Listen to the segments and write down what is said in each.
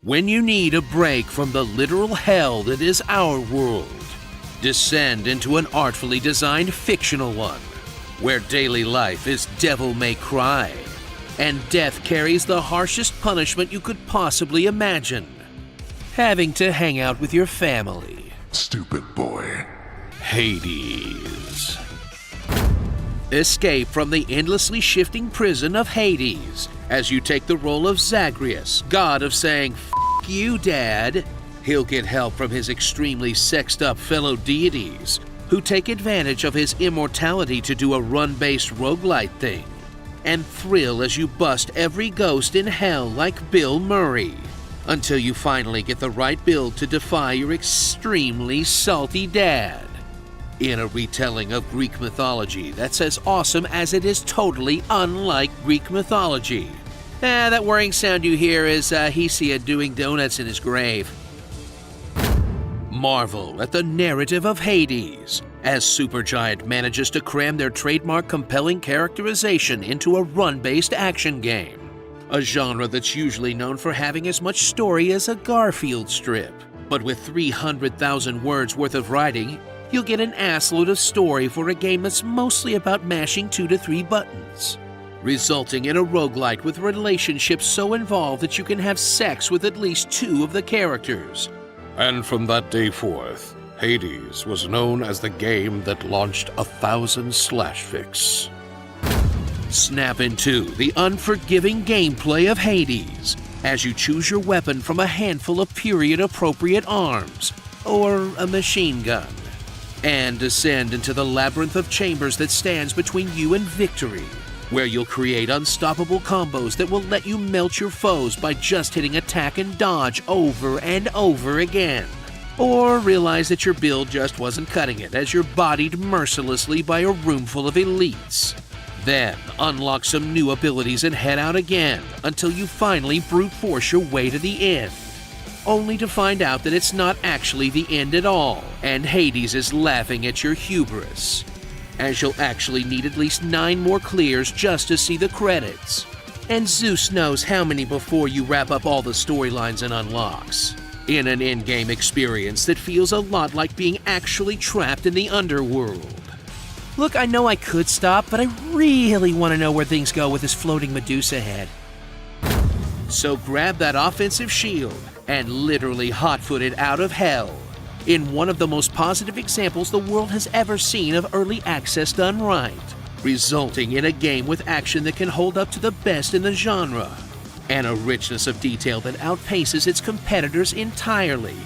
When you need a break from the literal hell that is our world, descend into an artfully designed fictional one, where daily life is devil may cry, and death carries the harshest punishment you could possibly imagine: having to hang out with your family. Stupid boy. Hades. Escape from the endlessly shifting prison of Hades as you take the role of Zagreus, god of saying, "F*** you, Dad." He'll get help from his extremely sexed up fellow deities, who take advantage of his immortality to do a run-based roguelite thing, and thrill as you bust every ghost in hell like Bill Murray, until you finally get the right build to defy your extremely salty dad. In a retelling of Greek mythology that's as awesome as it is totally unlike Greek mythology. That whirring sound you hear is Hesiod doing donuts in his grave. Marvel at the narrative of Hades, as Supergiant manages to cram their trademark compelling characterization into a run-based action game, a genre that's usually known for having as much story as a Garfield strip. But with 300,000 words worth of writing, you'll get an assload of story for a game that's mostly about mashing 2 to 3 buttons, resulting in a roguelite with relationships so involved that you can have sex with at least 2 of the characters. And from that day forth, Hades was known as the game that launched 1,000 slash fics. Snap into the unforgiving gameplay of Hades as you choose your weapon from a handful of period-appropriate arms, or a machine gun, and descend into the labyrinth of chambers that stands between you and victory, where you'll create unstoppable combos that will let you melt your foes by just hitting attack and dodge over and over again. Or realize that your build just wasn't cutting it as you're bodied mercilessly by a room full of elites. Then unlock some new abilities and head out again until you finally brute force your way to the end, only to find out that it's not actually the end at all, and Hades is laughing at your hubris, as you'll actually need at least 9 more clears just to see the credits. And Zeus knows how many before you wrap up all the storylines and unlocks, in an in-game experience that feels a lot like being actually trapped in the underworld. Look, I know I could stop, but I really want to know where things go with this floating Medusa head. So grab that offensive shield and literally hot-foot it out of hell in one of the most positive examples the world has ever seen of early access done right, resulting in a game with action that can hold up to the best in the genre, and a richness of detail that outpaces its competitors entirely,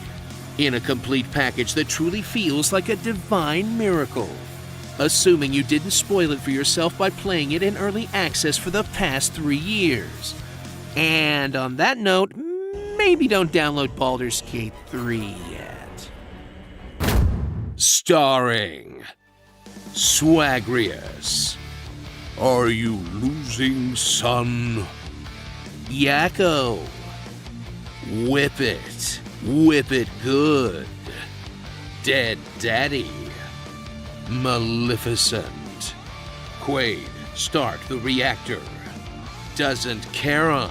in a complete package that truly feels like a divine miracle, assuming you didn't spoil it for yourself by playing it in early access for the past 3 years. And on that note, maybe don't download Baldur's Gate 3 yet. Starring Swagrius. Are you losing, son? Yacko. Whip it good. Dead Daddy. Maleficent. Quaid, start the reactor. Doesn't Charon.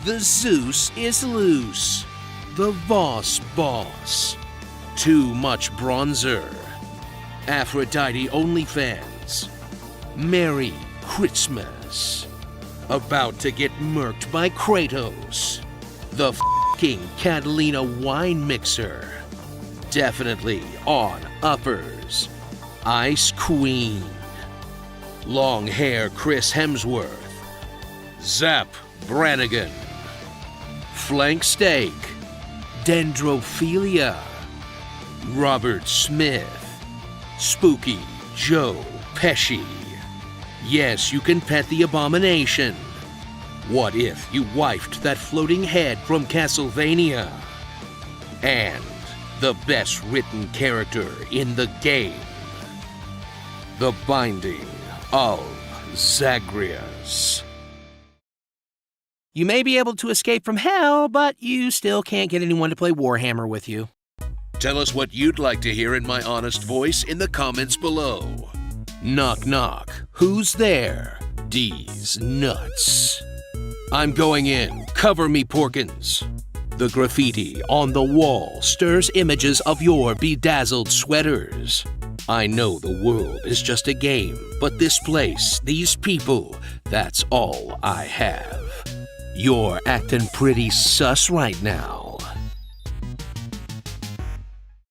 The Zeus is loose. The Voss boss. Too much bronzer. Aphrodite OnlyFans. Merry Christmas. About to get murked by Kratos. The f***ing Catalina wine mixer. Definitely on uppers. Ice Queen. Long hair Chris Hemsworth. Zap Brannigan. Flank steak. Dendrophilia. Robert Smith. Spooky Joe Pesci. Yes, you can pet the abomination. What if you wifed that floating head from Castlevania? And the best written character in the game. The Binding of Zagreus. You may be able to escape from hell, but you still can't get anyone to play Warhammer with you. Tell us what you'd like to hear in my honest voice in the comments below. Knock knock, who's there? D's nuts. I'm going in. Cover me, Porkins. The graffiti on the wall stirs images of your bedazzled sweaters. I know the world is just a game, but this place, these people, that's all I have. You're acting pretty sus right now.